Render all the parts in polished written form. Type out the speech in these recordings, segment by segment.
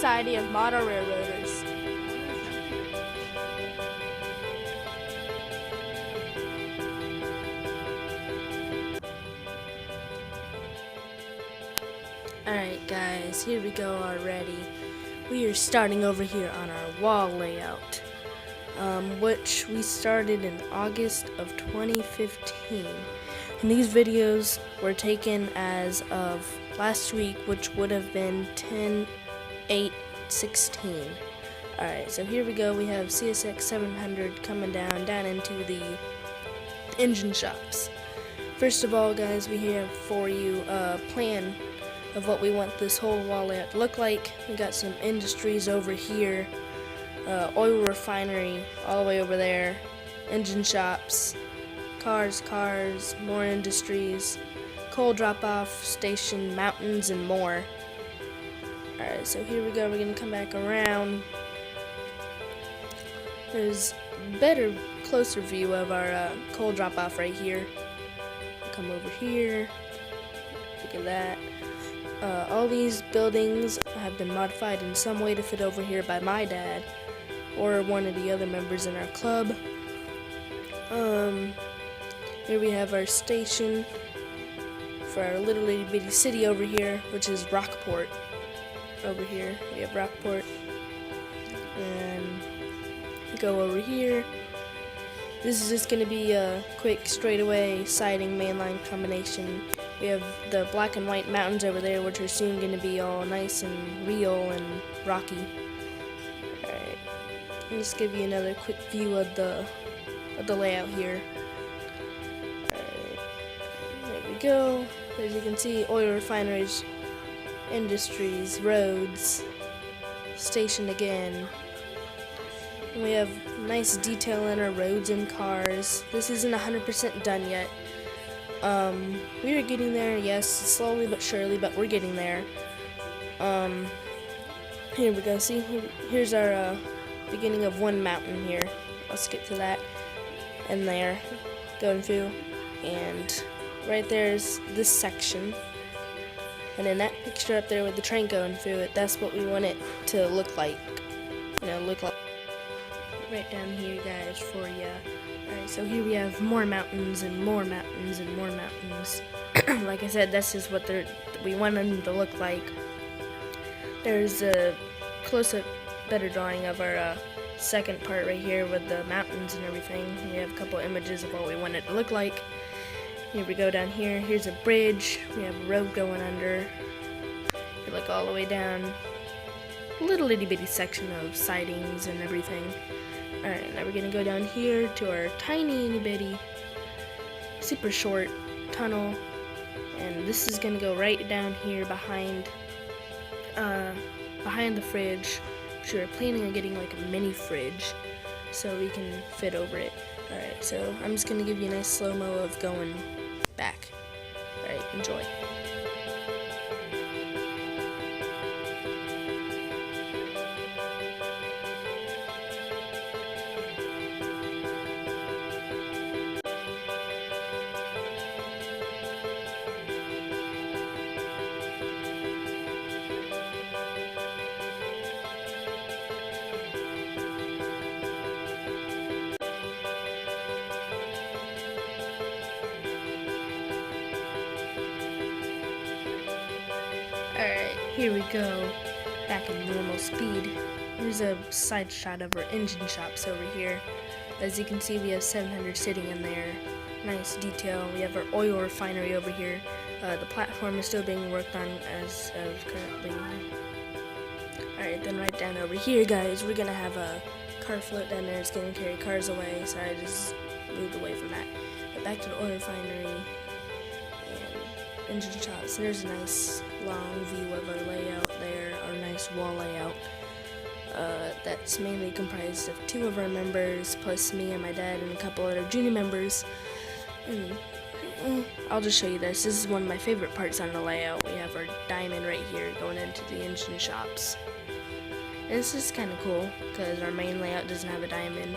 Society of Model Railroaders. Alright guys, here we go already. We are starting over here on our wall layout, which we started in August of 2015. And these videos were taken as of last week, which would have been 10/8/16. Alright, so here we go. We have CSX 700 coming down into the engine shops. First of all, guys, we have for you a plan of what we want this whole wall layout to look like. We got some industries over here, oil refinery all the way over there, engine shops, cars, more industries, coal drop-off station, mountains, and more. Alright, so here we go. We're gonna come back around. There's a better, closer view of our coal drop-off right here. Come over here. Look at that. All these buildings have been modified in some way to fit over here by my dad or one of the other members in our club. Here we have our station for our little itty bitty city over here, which is Rockport. Over here we have Rockport, and go over here. This is just going to be a quick straightaway siding mainline combination. We have the black and white mountains over there, which are soon going to be all nice and real and rocky. Alright, I'll just give you another quick view of the layout here. Alright, there we go. As you can see, oil refineries, industries, roads, station again. And we have nice detail in our roads and cars. This isn't 100% done yet. We are getting there, yes, slowly but surely, but we're getting there. Here we go. See, here's our beginning of one mountain here. Let's get to that. And there, going through, and right there's this section. And in that picture up there with the train going through it, that's what we want it to look like. Look like. Right down here, guys, for you. Alright, so here we have more mountains and more mountains and more mountains. Like I said, this is what we want them to look like. There's a close-up, better drawing of our second part right here with the mountains and everything. We have a couple images of what we want it to look like. Here we go down here. Here's a bridge. We have a road going under. You look all the way down. A little itty bitty section of sidings and everything. Alright, now we're gonna go down here to our tiny itty bitty, super short tunnel, and this is gonna go right down here behind the fridge. So we're planning on getting like a mini fridge so we can fit over it. Alright, so I'm just gonna give you a nice slow-mo of going back. Alright, enjoy. Alright, here we go, back in normal speed. Here's a side shot of our engine shops over here. As you can see, we have 700 sitting in there. Nice detail. We have our oil refinery over here. The platform is still being worked on as of currently. Alright, then right down over here, guys, we're gonna have a car float down there. It's gonna carry cars away. Sorry, I just moved away from that. But back to the oil refinery. Engine shops. There's a nice long view of our layout there, our nice wall layout. That's mainly comprised of 2 of our members, plus me and my dad and a couple other junior members. And I'll just show you this. This is one of my favorite parts on the layout. We have our diamond right here going into the engine shops. And this is kind of cool because our main layout doesn't have a diamond.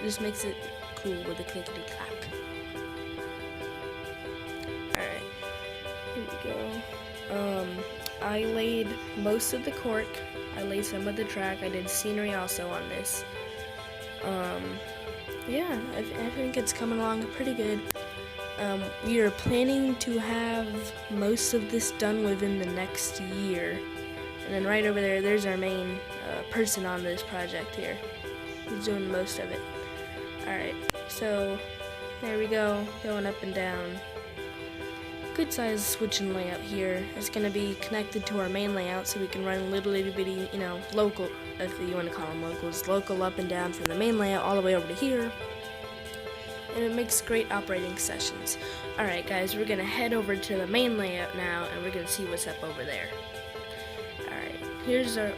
It just makes it cool with a clickety-clack. Alright. Here we go. I laid most of the cork. I laid some of the track. I did scenery also on this. Yeah, I think it's coming along pretty good. We are planning to have most of this done within the next year. And then right over there, there's our main person on this project here. He's doing most of it. Alright, so there we go, going up and down. Good size switching layout here. It's going to be connected to our main layout so we can run little itty bitty, local, if you want to call them locals, local up and down from the main layout all the way over to here. And it makes great operating sessions. Alright guys, we're going to head over to the main layout now and we're going to see what's up over there. Alright, here's our,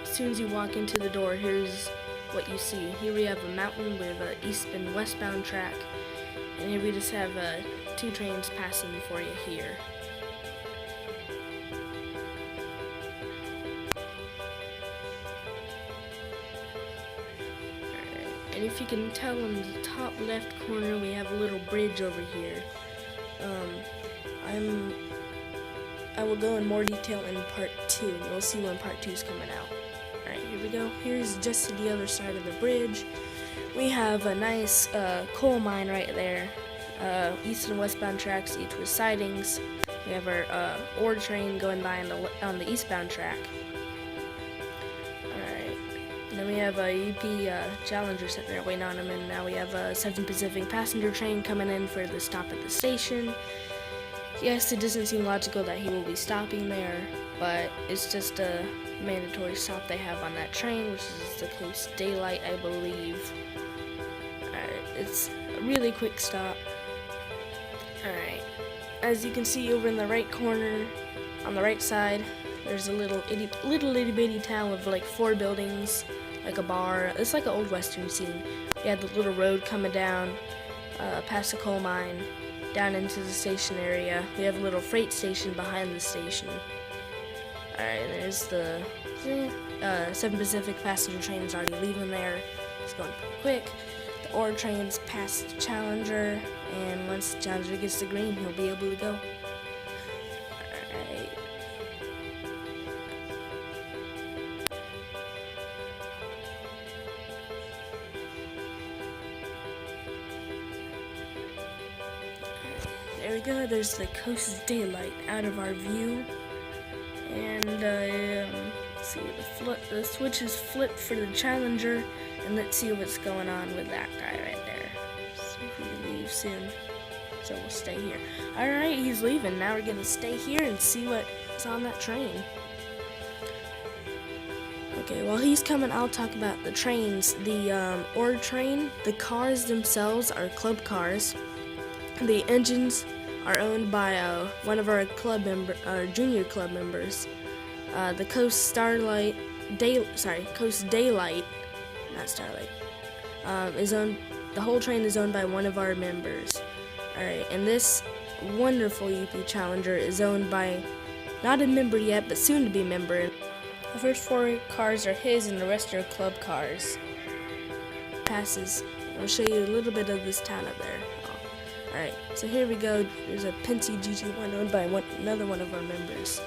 as soon as you walk into the door, here's what you see. Here we have a mountain with an east and westbound track. And here we just have 2 trains passing for you here. And if you can tell in the top left corner, we have a little bridge over here. I will go in more detail in part 2, and you'll see when part 2 is coming out. Alright, here we go. Here's just to the other side of the bridge. We have a nice coal mine right there. East and westbound tracks, each with sidings. We have our ore train going by on the eastbound track. And then we have a UP Challenger sitting there waiting on him, and now we have a Southern Pacific passenger train coming in for the stop at the station. Yes, it doesn't seem logical that he will be stopping there, but it's just a mandatory stop they have on that train, which is the Coast Daylight, I believe. It's a really quick stop. Alright, as you can see over in the right corner, on the right side, there's a little itty bitty town with like 4 buildings, like a bar. It's like an old western scene. We have the little road coming down, past the coal mine, down into the station area. We have a little freight station behind the station. Alright, there's the Southern Pacific passenger train is already leaving there. It's going pretty quick. The ore train's past Challenger, and once Challenger gets the green, he'll be able to go. Alright. There we go, there's the Coast Daylight out of our view. And let's see, the switch is flipped for the Challenger, and let's see what's going on with that guy right there. See if he leaves soon. So we'll stay here. Alright, he's leaving. Now we're gonna stay here and see what's on that train. Okay, while he's coming, I'll talk about the trains. The ore train, the cars themselves are club cars. The engines are owned by one of our junior club members. The Coast Daylight, not Starlight, is owned. The whole train is owned by one of our members. Alright, and this wonderful UP Challenger is owned by not a member yet, but soon to be member. The first 4 cars are his, and the rest are club cars. Passes. I'll show you a little bit of this town up there. Alright, so here we go. There's a Penske GT1 owned by another one of our members.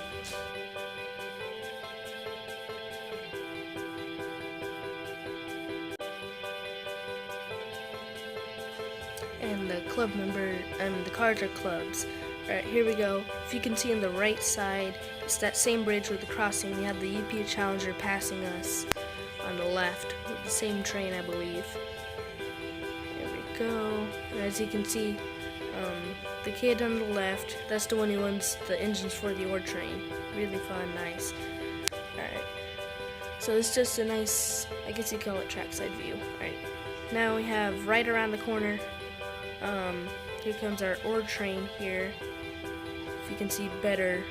And the club member, the cars are clubs. Alright, here we go. If you can see on the right side, it's that same bridge with the crossing. We have the UP Challenger passing us on the left with the same train, I believe. There we go. And as you can see, the kid on the left, that's the one who owns the engines for the ore train. Really fun, nice. Alright, so it's just a nice, I guess you call it trackside view. Alright, now we have right around the corner, here comes our ore train here. If you can see better,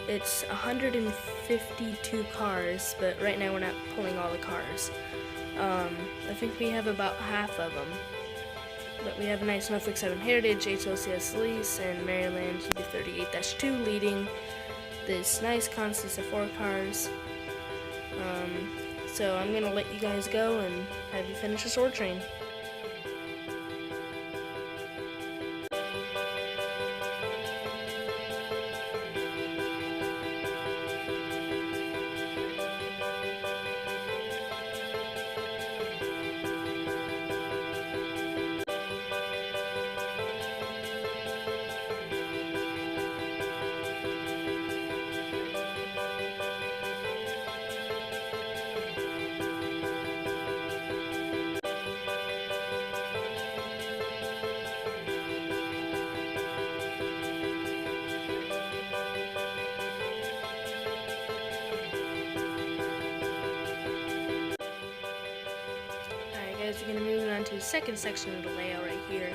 it's 152 cars, but right now we're not pulling all the cars. I think we have about half of them. But we have a nice Norfolk Southern Heritage, HLCS Lease, and Maryland UB38-2 leading this nice consist of 4 cars. So I'm going to let you guys go and have you finish this ore train. guys, we're going to move on to the second section of the layout right here.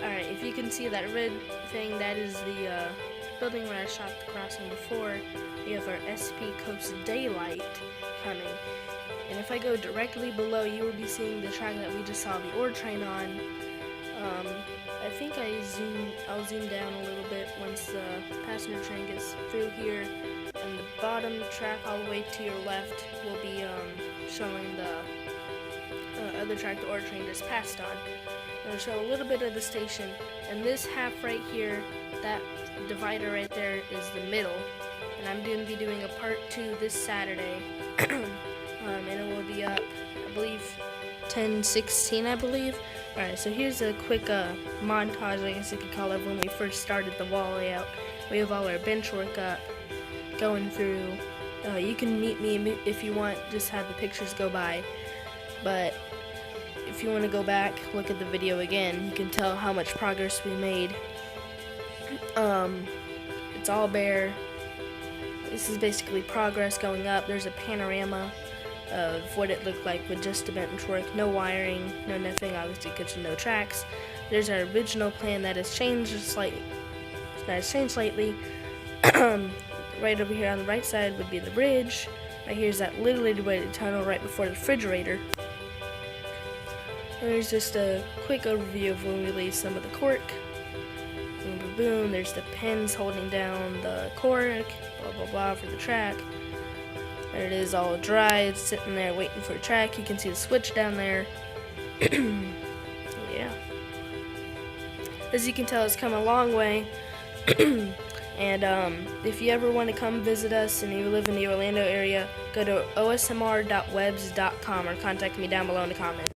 Alright, if you can see that red thing, that is the building where I shot the crossing before. We have our SP Coast Daylight coming. And if I go directly below, you will be seeing the track that we just saw the ore train on. I think I'll zoom down a little bit once the passenger train gets through here. And the bottom track all the way to your left will be showing the other track the ore train just passed on. It'll show a little bit of the station, and this half right here, that divider right there, is the middle. And I'm going to be doing a part 2 this Saturday, and it will be up, I believe, 10/16, I believe. Alright, so here's a quick montage, I guess you could call it, when we first started the wall layout. We have all our bench work up, going through. You can meet me if you want, just have the pictures go by. But if you want to go back, look at the video again, you can tell how much progress we made. It's all bare. This is basically progress going up. There's a panorama of what it looked like with just the bench work, no wiring, no nothing, obviously because no tracks. There's our original plan that has changed slightly. Right over here on the right side would be the bridge. Right here's that little itty-bitty tunnel right before the refrigerator. And there's just a quick overview of when we laid some of the cork. Boom, boom, boom. There's the pins holding down the cork, blah, blah, blah, for the track. There it is, all dry. It's sitting there waiting for a track. You can see the switch down there. Yeah. As you can tell, it's come a long way. And if you ever want to come visit us and you live in the Orlando area, go to osmr.webs.com or contact me down below in the comments.